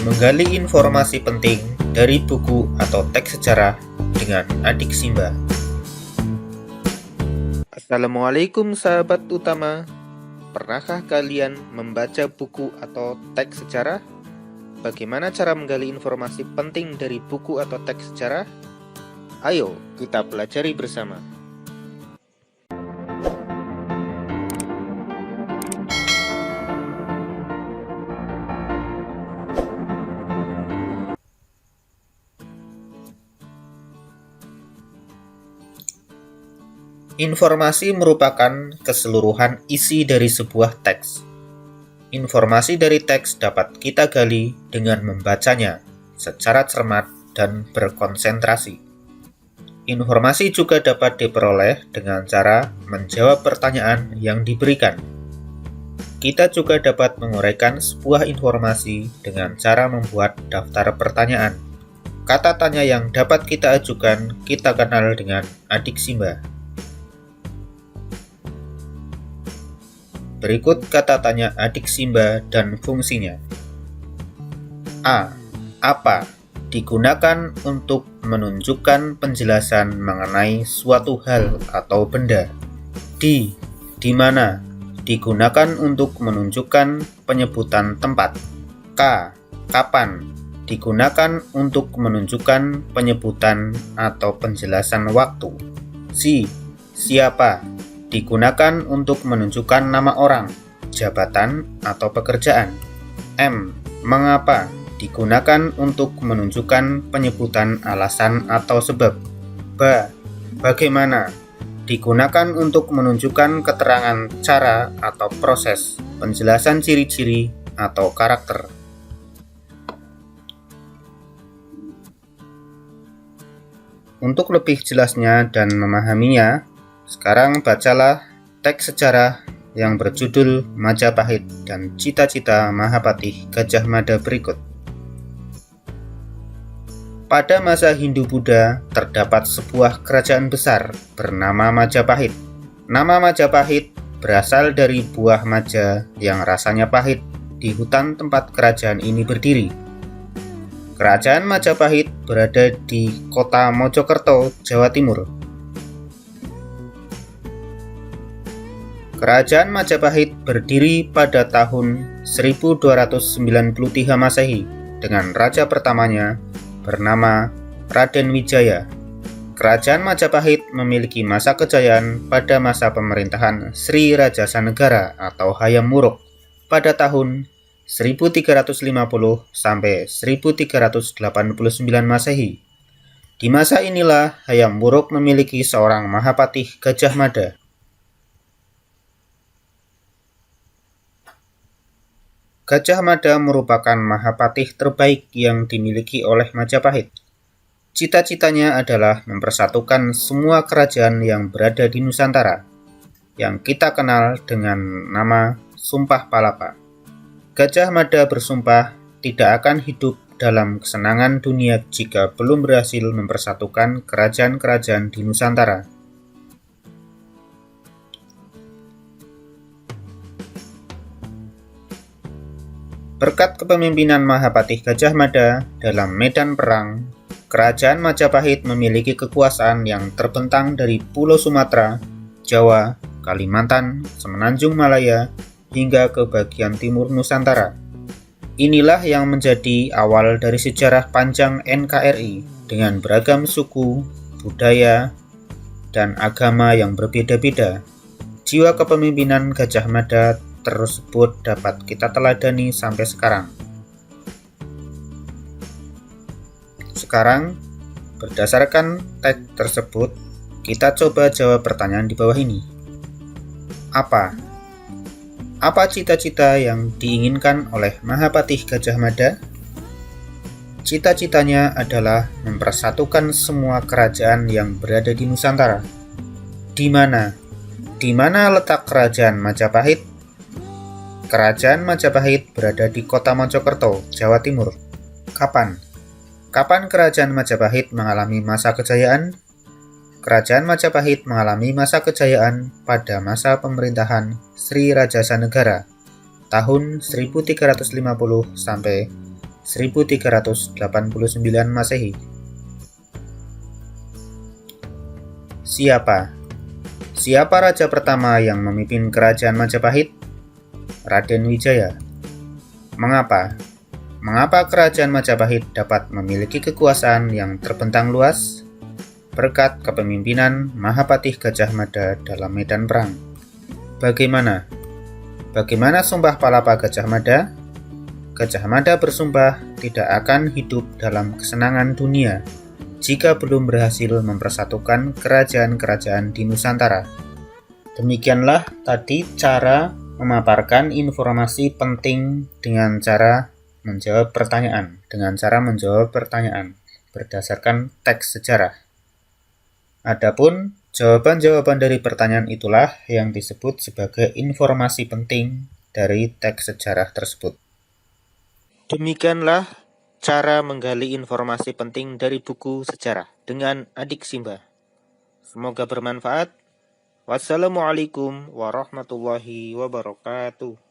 Menggali informasi penting dari buku atau teks sejarah dengan Adik Simba. Assalamualaikum sahabat utama. Pernahkah kalian membaca buku atau teks sejarah? Bagaimana cara menggali informasi penting dari buku atau teks sejarah? Ayo kita pelajari bersama. Informasi merupakan keseluruhan isi dari sebuah teks. Informasi dari teks dapat kita gali dengan membacanya secara cermat dan berkonsentrasi. Informasi juga dapat diperoleh dengan cara menjawab pertanyaan yang diberikan. Kita juga dapat menguraikan sebuah informasi dengan cara membuat daftar pertanyaan. Kata tanya yang dapat kita ajukan kita kenal dengan Adik Simba. Berikut kata tanya Adik Simba dan fungsinya. A. Apa? Digunakan untuk menunjukkan penjelasan mengenai suatu hal atau benda. D. Di mana? Digunakan untuk menunjukkan penyebutan tempat. K. Kapan? Digunakan untuk menunjukkan penyebutan atau penjelasan waktu. C. Siapa? Digunakan untuk menunjukkan nama orang, jabatan, atau pekerjaan. M. Mengapa? Digunakan untuk menunjukkan penyebutan alasan atau sebab. B. Bagaimana? Digunakan untuk menunjukkan keterangan cara atau proses, penjelasan ciri-ciri, atau karakter. Untuk lebih jelasnya dan memahaminya, sekarang bacalah teks sejarah yang berjudul Majapahit dan Cita-cita Mahapatih Gajah Mada berikut. Pada masa Hindu-Buddha, terdapat sebuah kerajaan besar bernama Majapahit. Nama Majapahit berasal dari buah maja yang rasanya pahit di hutan tempat kerajaan ini berdiri. Kerajaan Majapahit berada di kota Mojokerto, Jawa Timur. Kerajaan Majapahit berdiri pada tahun 1293 Masehi dengan raja pertamanya bernama Raden Wijaya. Kerajaan Majapahit memiliki masa kejayaan pada masa pemerintahan Sri Rajasa Negara atau Hayam Wuruk pada tahun 1350 sampai 1389 Masehi. Di masa inilah Hayam Wuruk memiliki seorang Mahapatih Gajah Mada. Gajah Mada merupakan Mahapatih terbaik yang dimiliki oleh Majapahit. Cita-citanya adalah mempersatukan semua kerajaan yang berada di Nusantara, yang kita kenal dengan nama Sumpah Palapa. Gajah Mada bersumpah tidak akan hidup dalam kesenangan dunia jika belum berhasil mempersatukan kerajaan-kerajaan di Nusantara. Berkat kepemimpinan Mahapatih Gajah Mada dalam medan perang, kerajaan Majapahit memiliki kekuasaan yang terbentang dari Pulau Sumatera, Jawa, Kalimantan, Semenanjung Malaya, hingga ke bagian timur Nusantara. Inilah yang menjadi awal dari sejarah panjang NKRI dengan beragam suku, budaya, dan agama yang berbeda-beda. Jiwa kepemimpinan Gajah Mada tersebut dapat kita teladani sampai sekarang. Sekarang, berdasarkan teks tersebut, kita coba jawab pertanyaan di bawah ini. Apa? Apa cita-cita yang diinginkan oleh Mahapatih Gajah Mada? Cita-citanya adalah mempersatukan semua kerajaan yang berada di Nusantara. Di mana? Di mana letak kerajaan Majapahit? Kerajaan Majapahit berada di kota Mojokerto, Jawa Timur. Kapan? Kapan kerajaan Majapahit mengalami masa kejayaan? Kerajaan Majapahit mengalami masa kejayaan pada masa pemerintahan Sri Rajasa Negara, tahun 1350 sampai 1389 Masehi. Siapa raja pertama yang memimpin kerajaan Majapahit? Raden Wijaya. Mengapa kerajaan Majapahit dapat memiliki kekuasaan yang terbentang luas? Berkat kepemimpinan Mahapatih Gajah Mada dalam medan perang. Bagaimana sumpah palapa Gajah Mada? Gajah Mada bersumpah tidak akan hidup dalam kesenangan dunia jika belum berhasil mempersatukan kerajaan-kerajaan di Nusantara. Demikianlah tadi cara memaparkan informasi penting dengan cara menjawab pertanyaan berdasarkan teks sejarah. Adapun jawaban-jawaban dari pertanyaan itulah yang disebut sebagai informasi penting dari teks sejarah tersebut. Demikianlah cara menggali informasi penting dari buku sejarah dengan Adik Simba. Semoga bermanfaat. Wassalamualaikum warahmatullahi wabarakatuh.